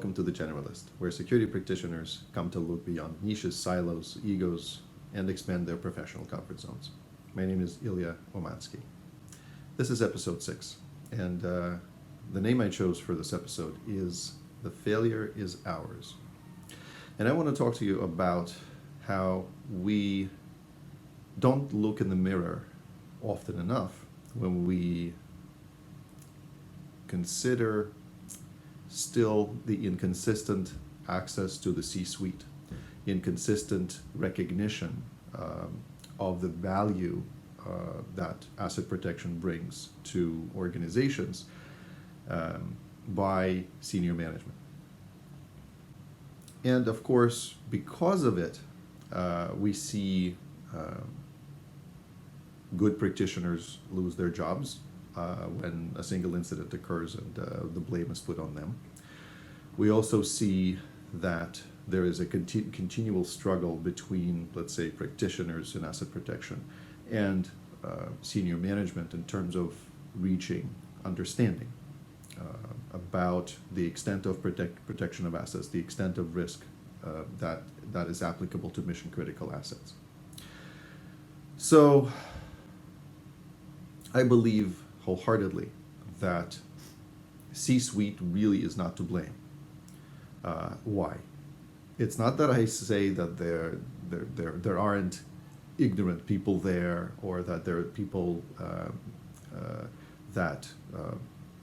welcome to the Generalist, where security practitioners come to look beyond niches, silos, egos, and expand their professional comfort zones. My name is Ilya Umanskiy. This is episode 6, and the name I chose for this episode is The Failure is Ours. And I want to talk to you about how we don't look in the mirror often enough when we consider still the inconsistent access to the C-suite, inconsistent recognition of the value that asset protection brings to organizations by senior management. And of course, because of it, we see good practitioners lose their jobs when a single incident occurs and the blame is put on them. We also see that there is a continual struggle between, let's say, practitioners in asset protection and senior management in terms of reaching understanding about the extent of protection of assets, the extent of risk that is applicable to mission-critical assets. So I believe wholeheartedly that C-suite really is not to blame. Why? It's not that I say that there aren't ignorant people there, or that there are people that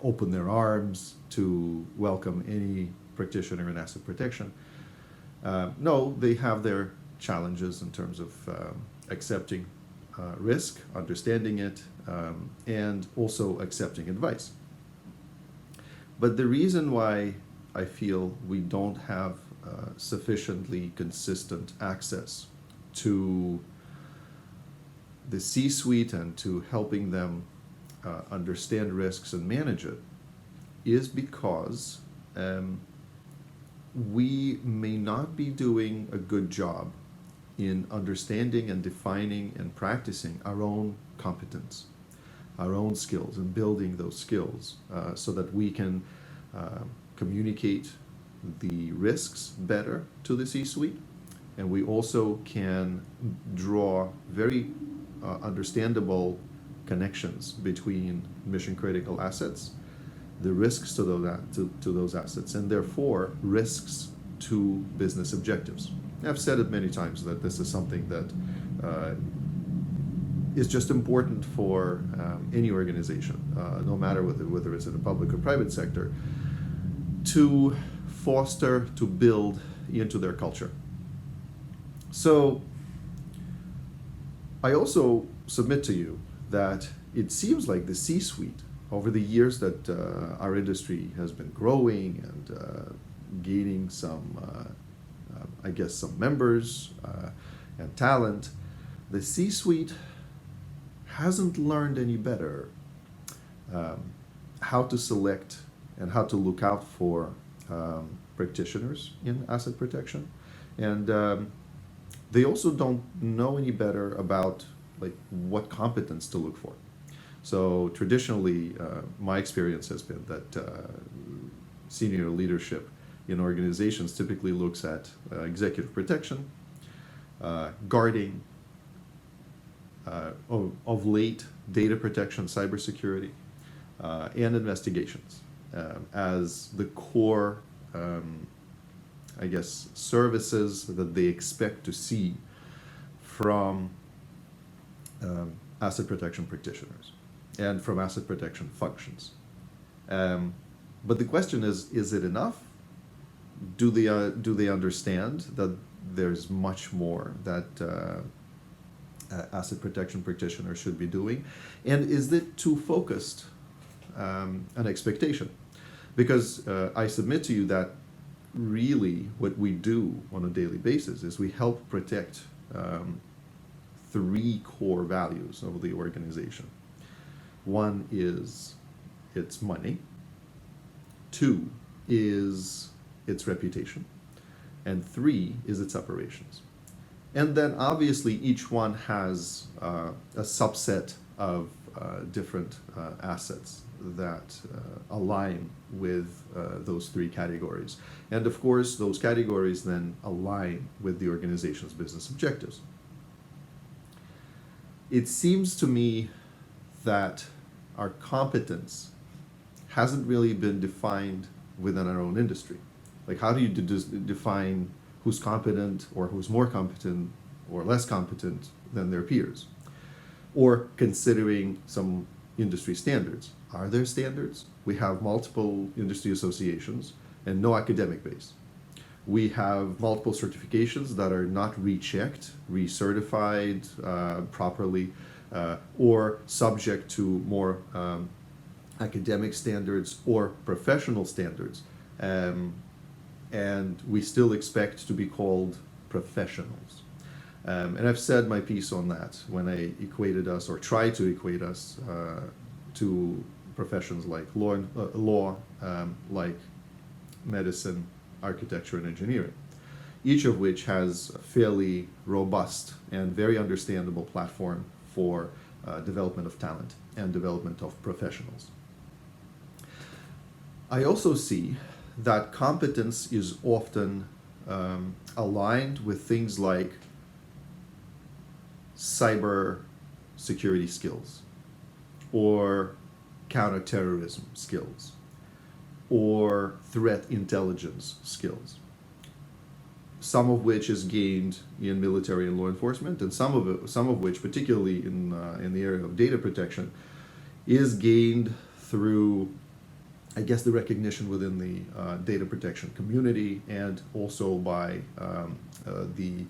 open their arms to welcome any practitioner in asset protection. No, they have their challenges in terms of accepting risk, understanding it, and also accepting advice. But the reason why I feel we don't have sufficiently consistent access to the C-suite and to helping them understand risks and manage it is because we may not be doing a good job in understanding and defining and practicing our own competence, our own skills, and building those skills so that we can communicate the risks better to the C-suite, and we also can draw very understandable connections between mission-critical assets, the risks to those assets, and therefore risks to business objectives. I've said it many times that this is something that is just important for any organization, no matter whether it's in the public or private sector, to foster, to build into their culture. So I also submit to you that it seems like the C-suite, over the years that our industry has been growing and gaining some, some members and talent, the C-suite hasn't learned any better how to select and how to look out for practitioners in asset protection. And they also don't know any better about what competence to look for. So traditionally, my experience has been that senior leadership in organizations typically looks at executive protection, guarding, of late data protection, cybersecurity, and investigations as the core, services that they expect to see from asset protection practitioners and from asset protection functions. But the question is it enough? Do they understand that there's much more that asset protection practitioners should be doing? And is it too focused an expectation? Because I submit to you that really what we do on a daily basis is we help protect 3 core values of the organization. One is its money. 2 is its reputation. And 3 is its operations. And then obviously each one has a subset of different assets align with those three categories. And of course, those categories then align with the organization's business objectives. It seems to me that our competence hasn't really been defined within our own industry. Like, how do you define who's competent or who's more competent or less competent than their peers? Or considering some industry standards. Are there standards? We have multiple industry associations and no academic base. We have multiple certifications that are not rechecked, recertified properly, or subject to more academic standards or professional standards. And we still expect to be called professionals. And I've said my piece on that when I equated us, or tried to equate us, to professions like law, like medicine, architecture, and engineering, each of which has a fairly robust and very understandable platform for development of talent and development of professionals. I also see that competence is often aligned with things like cyber security skills, or counterterrorism skills, or threat intelligence skills, some of which is gained in military and law enforcement, and some of which, particularly in the area of data protection, is gained through, I guess, the recognition within the data protection community, and also by the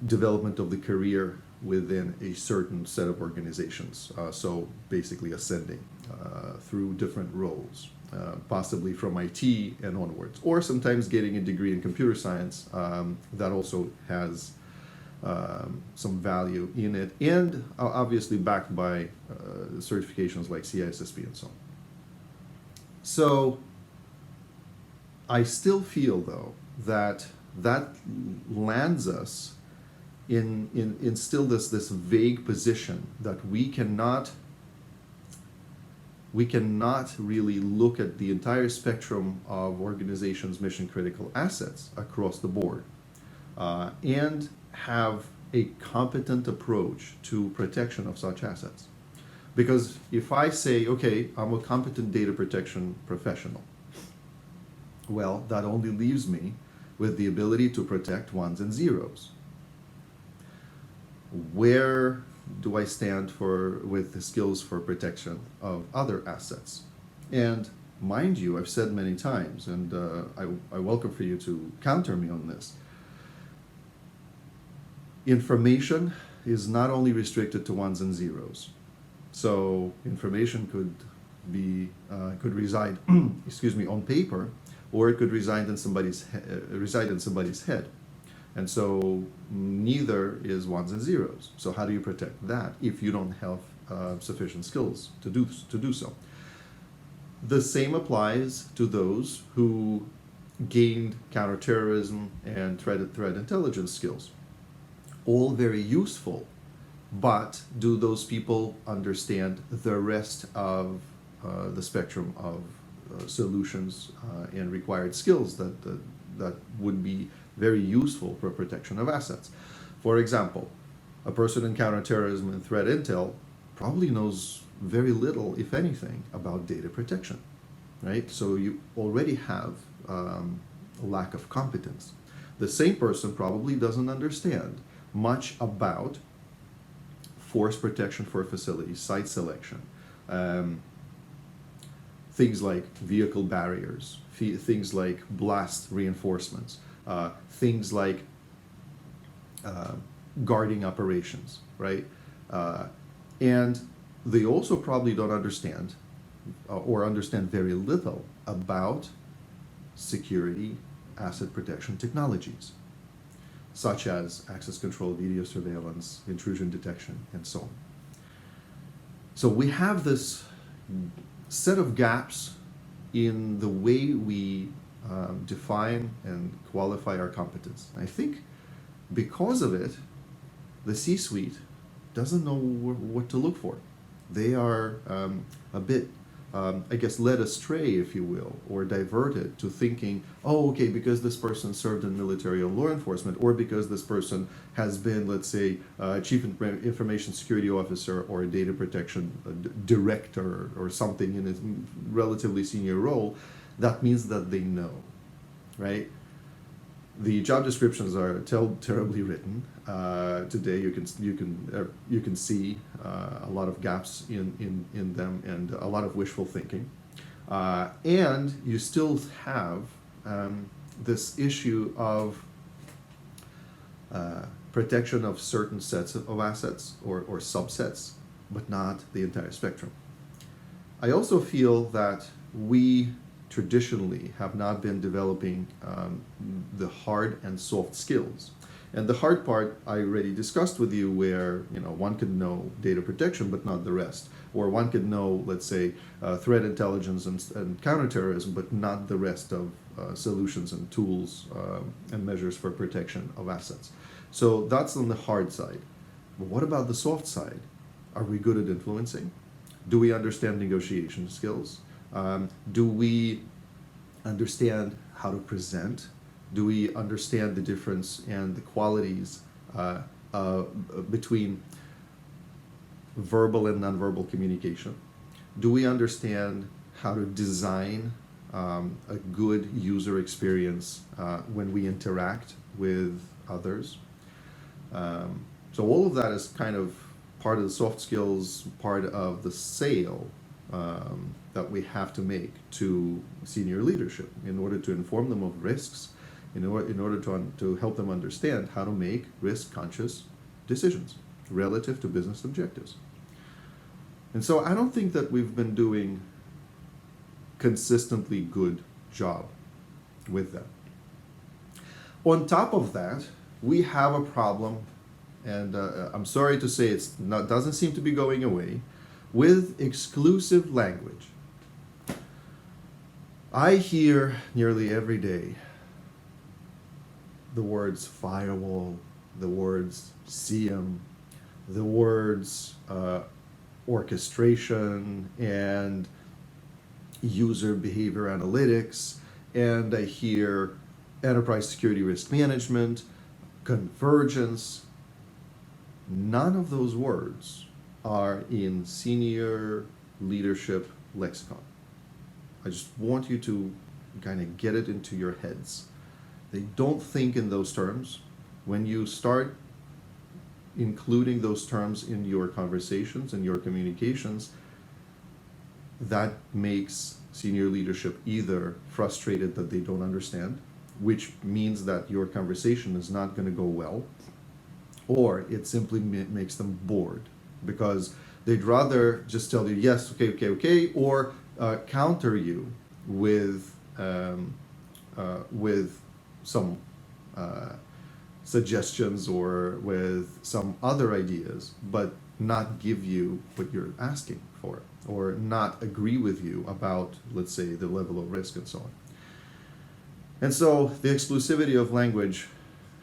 development of the career within a certain set of organizations. So basically ascending through different roles, possibly from IT and onwards, or sometimes getting a degree in computer science that also has some value in it, and obviously backed by certifications like CISSP and so on. So I still feel, though, that lands us in still this vague position that we cannot really look at the entire spectrum of organizations' mission critical assets across the board and have a competent approach to protection of such assets. Because if I say, okay, I'm a competent data protection professional, well, that only leaves me with the ability to protect ones and zeros. Where do I stand with the skills for protection of other assets? And mind you, I've said many times, and I welcome for you to counter me on this, information is not only restricted to ones and zeros. So information could reside on paper, or it could reside in somebody's head. And so neither is ones and zeros. So how do you protect that if you don't have sufficient skills to do so? The same applies to those who gained counterterrorism and threat intelligence skills. All very useful, but do those people understand the rest of the spectrum of solutions and required skills that would be very useful for protection of assets? For example, a person in counterterrorism and threat intel probably knows very little, if anything, about data protection, right? So you already have a lack of competence. The same person probably doesn't understand much about force protection for facilities, site selection, things like vehicle barriers, things like blast reinforcements, things like guarding operations, right? And they also probably don't understand or understand very little about security asset protection technologies, such as access control, video surveillance, intrusion detection, and so on. So we have this set of gaps in the way we define and qualify our competence. I think because of it, the C-suite doesn't know what to look for. They are a bit I guess, led astray, if you will, or diverted to thinking, oh, okay, because this person served in military or law enforcement, or because this person has been, let's say, chief information security officer or a data protection director or something in a relatively senior role, that means that they know, right? The job descriptions are terribly written. Today, you can see a lot of gaps in them and a lot of wishful thinking, and you still have this issue of protection of certain sets of assets or subsets, but not the entire spectrum. I also feel that we traditionally have not been developing the hard and soft skills. And the hard part I already discussed with you, where one could know data protection but not the rest, or one could know, let's say, threat intelligence and counterterrorism but not the rest of solutions and tools and measures for protection of assets. So that's on the hard side. But what about the soft side? Are we good at influencing? Do we understand negotiation skills? Do we understand how to present? Do we understand the difference and the qualities between verbal and nonverbal communication? Do we understand how to design a good user experience when we interact with others? So all of that is kind of part of the soft skills, part of the sale that we have to make to senior leadership in order to inform them of risks, in order to help them understand how to make risk-conscious decisions relative to business objectives. And so I don't think that we've been doing consistently good job with that. On top of that, we have a problem, and I'm sorry to say doesn't seem to be going away, with exclusive language. I hear nearly every day the words firewall, the words SIEM, the words orchestration and user behavior analytics, and I hear enterprise security risk management, convergence. None of those words are in senior leadership lexicon. I just want you to kind of get it into your heads. They don't think in those terms. When you start including those terms in your conversations and your communications, that makes senior leadership either frustrated that they don't understand, which means that your conversation is not going to go well, or it simply makes them bored because they'd rather just tell you yes, okay, or counter you with some suggestions or with some other ideas, but not give you what you're asking for, or not agree with you about, let's say, the level of risk and so on. And so the exclusivity of language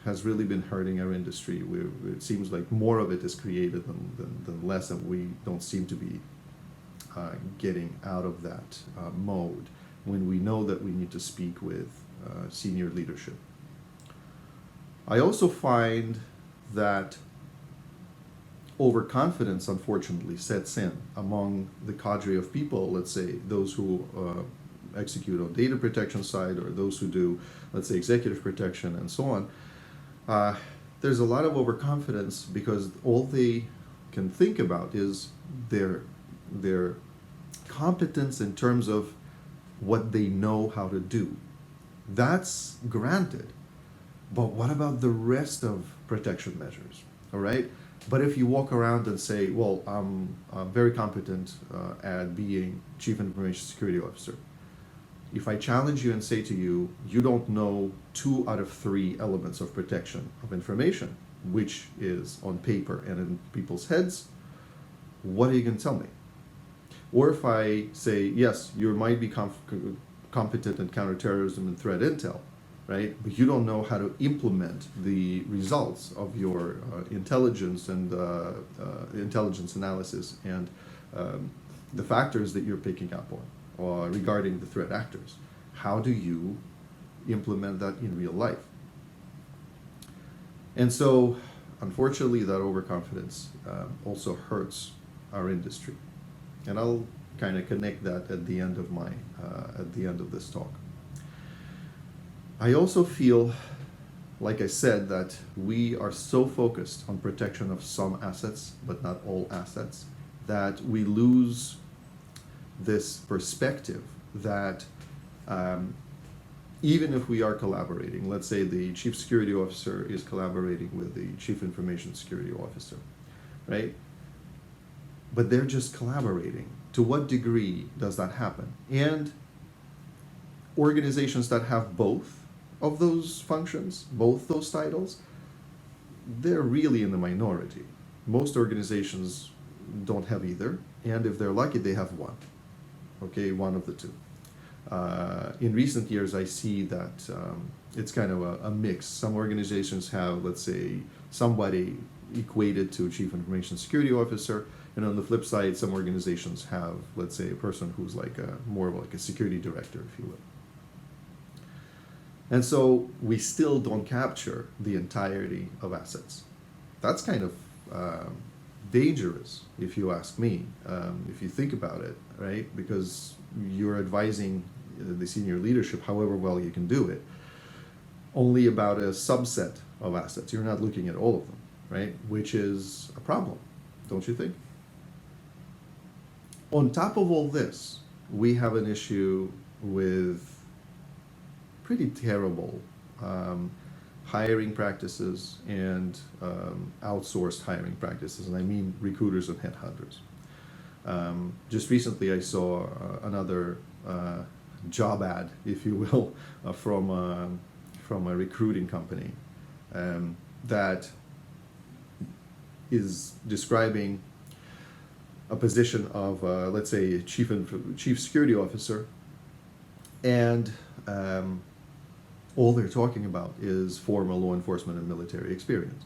has really been hurting our industry. It seems like more of it is created than less, and we don't seem to be getting out of that mode when we know that we need to speak with senior leadership. I also find that overconfidence, unfortunately, sets in among the cadre of people, let's say those who execute on data protection side, or those who do, let's say, executive protection and so on. There's a lot of overconfidence because all they can think about is their competence in terms of what they know how to do. That's granted. But what about the rest of protection measures? All right? But if you walk around and say, well, I'm very competent at being Chief Information Security Officer. If I challenge you and say to you, you don't know 2 out of 3 elements of protection of information, which is on paper and in people's heads, what are you going to tell me? Or if I say, yes, you might be competent in counterterrorism and threat intel, right? But you don't know how to implement the results of your intelligence and intelligence analysis and the factors that you're picking up on, or regarding the threat actors. How do you implement that in real life? And so, unfortunately, that overconfidence also hurts our industry. And I'll kind of connect that at the end of this talk. I also feel, like I said, that we are so focused on protection of some assets, but not all assets, that we lose this perspective that even if we are collaborating, let's say the chief security officer is collaborating with the chief information security officer, right? But they're just collaborating. To what degree does that happen? And organizations that have both of those functions, both those titles, they're really in the minority. Most organizations don't have either, and if they're lucky, they have one. Okay, one of the two. In recent years, I see that it's kind of a mix. Some organizations have, let's say, somebody equated to chief information security officer, and on the flip side, some organizations have, let's say, a person who's like more of like a security director, if you will. And so we still don't capture the entirety of assets. That's kind of dangerous, if you ask me, if you think about it, right? Because you're advising the senior leadership, however well you can do it, only about a subset of assets. You're not looking at all of them, right? Which is a problem, don't you think? On top of all this, we have an issue with pretty terrible hiring practices and outsourced hiring practices, and I mean recruiters and headhunters. Just recently I saw another job ad, if you will, from a recruiting company that is describing a position of, let's say, chief security officer, and all they're talking about is formal law enforcement and military experience.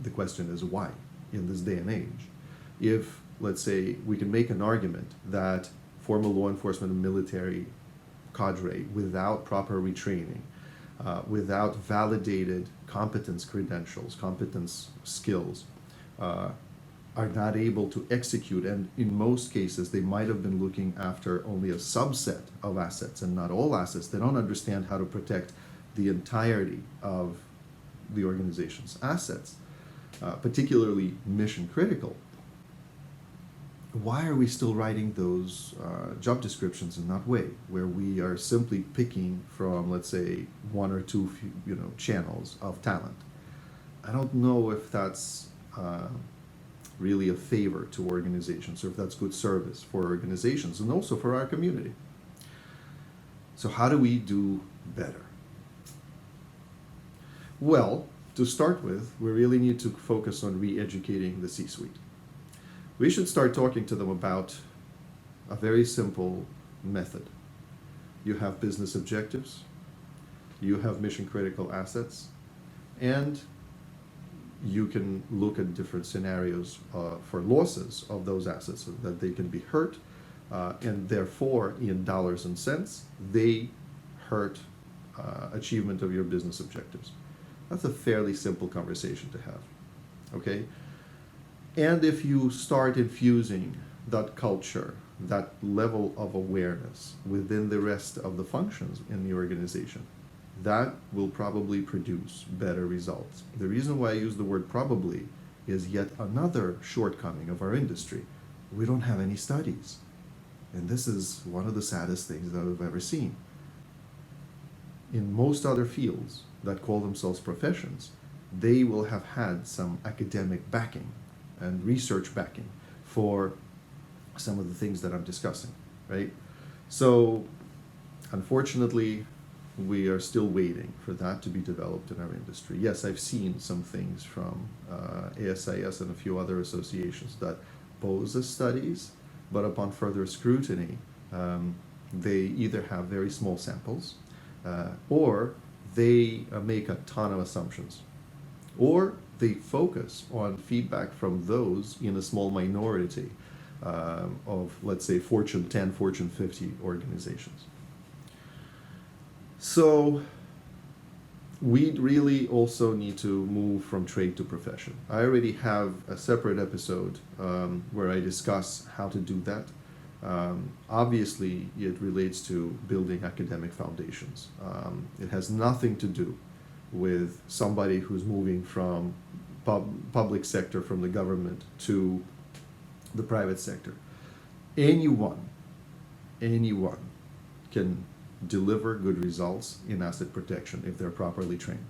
The question is why, in this day and age? If, let's say, we can make an argument that formal law enforcement and military cadre, without proper retraining, without validated competence credentials, competence skills, are not able to execute, and in most cases they might have been looking after only a subset of assets and not all assets. They don't understand how to protect the entirety of the organization's assets, particularly mission critical. Why are we still writing those job descriptions in that way, where we are simply picking from, let's say, one or two channels of talent? I don't know if that's really a favor to organizations, or if that's good service for organizations and also for our community. So how do we do better? Well, to start with, we really need to focus on re-educating the C-suite. We should start talking to them about a very simple method. You have business objectives, you have mission critical assets, and you can look at different scenarios for losses of those assets, so that they can be hurt, and therefore, in dollars and cents, they hurt achievement of your business objectives. That's a fairly simple conversation to have, okay? And if you start infusing that culture, that level of awareness within the rest of the functions in the organization, that will probably produce better results. The reason why I use the word probably is yet another shortcoming of our industry. We don't have any studies. And this is one of the saddest things that I've ever seen. In most other fields that call themselves professions, they will have had some academic backing and research backing for some of the things that I'm discussing, right? So, unfortunately, we are still waiting for that to be developed in our industry. Yes, I've seen some things from ASIS and a few other associations that pose as studies, but upon further scrutiny, they either have very small samples, or they make a ton of assumptions, or they focus on feedback from those in a small minority of, let's say, Fortune 10, Fortune 50 organizations. So we really also need to move from trade to profession. I already have a separate episode where I discuss how to do that. Obviously, it relates to building academic foundations. It has nothing to do with somebody who's moving from public sector, from the government, to the private sector. Anyone can deliver good results in asset protection if they're properly trained.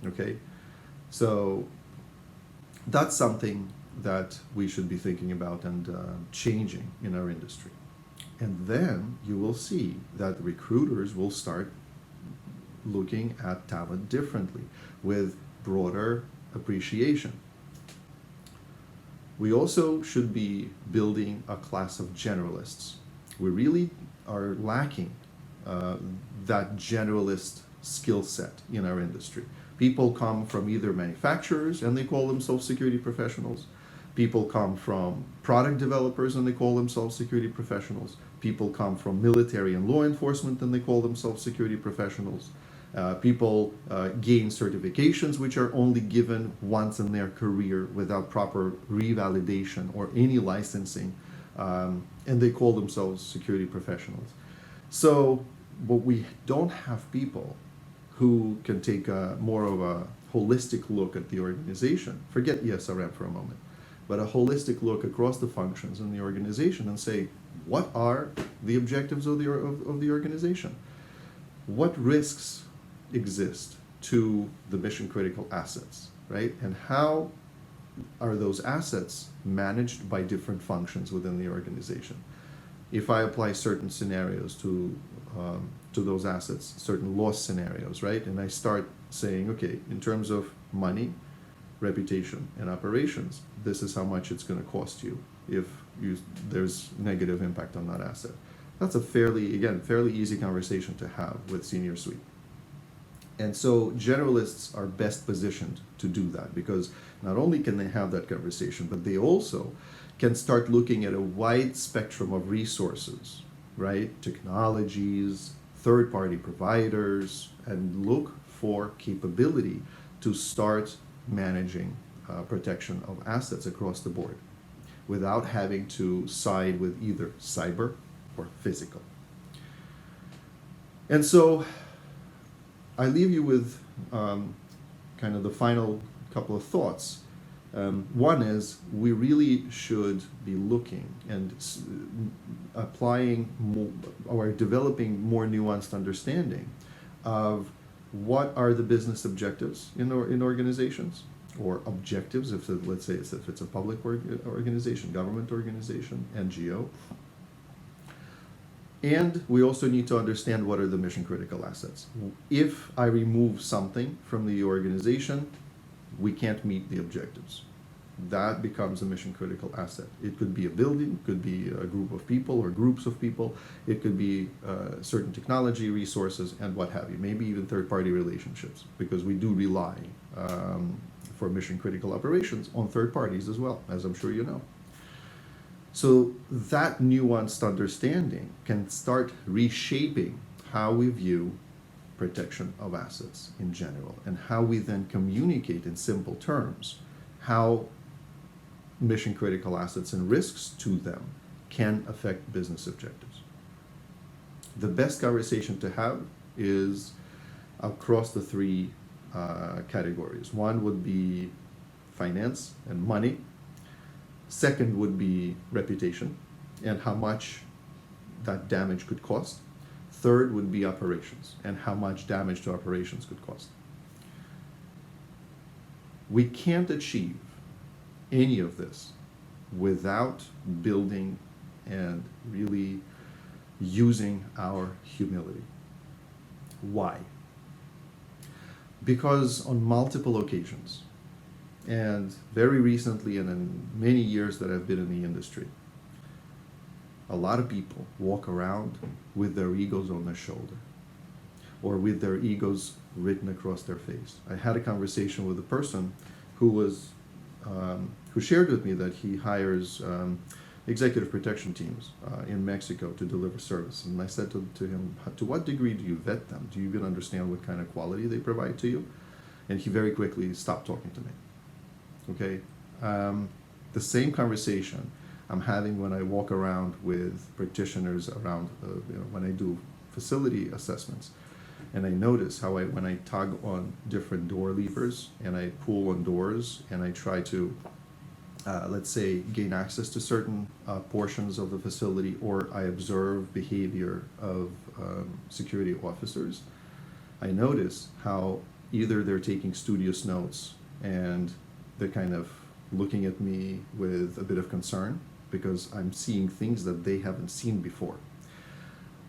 Okay? So that's something that we should be thinking about and changing in our industry. And then you will see that recruiters will start looking at talent differently with broader appreciation. We also should be building a class of generalists. We really are lacking that generalist skill set in our industry. People come from either manufacturers and they call themselves security professionals. People come from product developers and they call themselves security professionals. People come from military and law enforcement and they call themselves security professionals. People gain certifications which are only given once in their career without proper revalidation or any licensing, and they call themselves security professionals. So, but we don't have people who can take more of a holistic look at the organization. Forget ESRM for a moment, but a holistic look across the functions in the organization and say, what are the objectives of the organization? What risks exist to the mission critical assets, right? And how are those assets managed by different functions within the organization? If I apply certain scenarios to those assets, certain loss scenarios, right? And I start saying, okay, in terms of money, reputation, and operations, this is how much it's going to cost you if there's negative impact on that asset. That's a fairly easy conversation to have with senior suite. And so generalists are best positioned to do that because not only can they have that conversation, but they also can start looking at a wide spectrum of resources, right? Technologies, third-party providers, and look for capability to start managing protection of assets across the board without having to side with either cyber or physical. And so I leave you with kind of the final couple of thoughts. One is we really should be looking and applying more, or developing more nuanced understanding of what are the business objectives in organizations, or objectives if let's say if it's a public organization, government organization, NGO. And we also need to understand what are the mission critical assets. If I remove something from the organization, we can't meet the objectives. That becomes a mission critical asset. It could be a building, could be a group of people or groups of people, it could be certain technology resources and what have you, maybe even third-party relationships, because we do rely for mission critical operations on third parties as well, as I'm sure you know. So that nuanced understanding can start reshaping how we view protection of assets in general, and how we then communicate in simple terms how mission critical assets and risks to them can affect business objectives. The best conversation to have is across the three categories. One would be finance and money. Second would be reputation and how much that damage could cost. Third would be operations and how much damage to operations could cost. We can't achieve any of this without building and really using our humility. Why? Because on multiple occasions, and very recently and in many years that I've been in the industry, a lot of people walk around with their egos on their shoulder or with their egos written across their face. I had a conversation with a person who was who shared with me that he hires executive protection teams in Mexico to deliver service. And I said to him, to what degree do you vet them? Do you even understand what kind of quality they provide to you? And he very quickly stopped talking to me. Okay? The same conversation I'm having when I walk around with practitioners around, when I do facility assessments. And I notice how when I tug on different door levers and I pull on doors and I try to, let's say, gain access to certain portions of the facility, or I observe behavior of security officers, I notice how either they're taking studious notes and they're kind of looking at me with a bit of concern because I'm seeing things that they haven't seen before.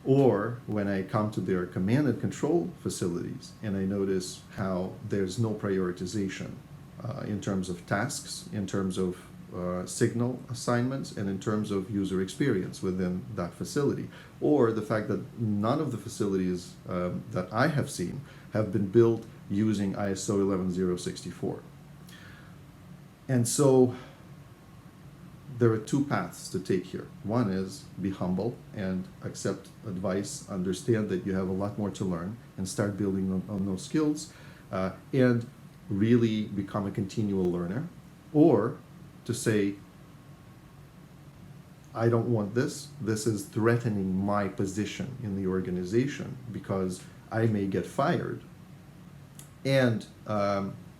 Or when I come to their command and control facilities and I notice how there's no prioritization in terms of tasks, in terms of signal assignments, and in terms of user experience within that facility. Or the fact that none of the facilities that I have seen have been built using ISO 11064. And so there are two paths to take here. One is be humble and accept advice, understand that you have a lot more to learn, and start building on those skills, and really become a continual learner. Or to say, I don't want this. This is threatening my position in the organization because I may get fired, and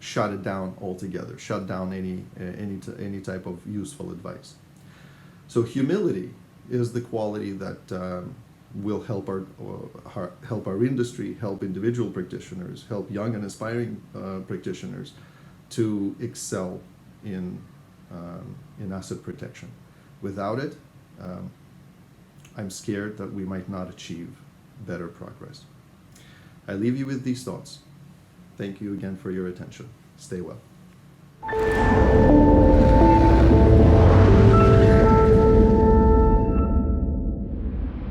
shut it down altogether, shut down any type of useful advice. So humility is the quality that will help our industry, help individual practitioners, help young and aspiring practitioners to excel in asset protection. Without it, I'm scared that we might not achieve better progress. I leave you with these thoughts. Thank you again for your attention. Stay well.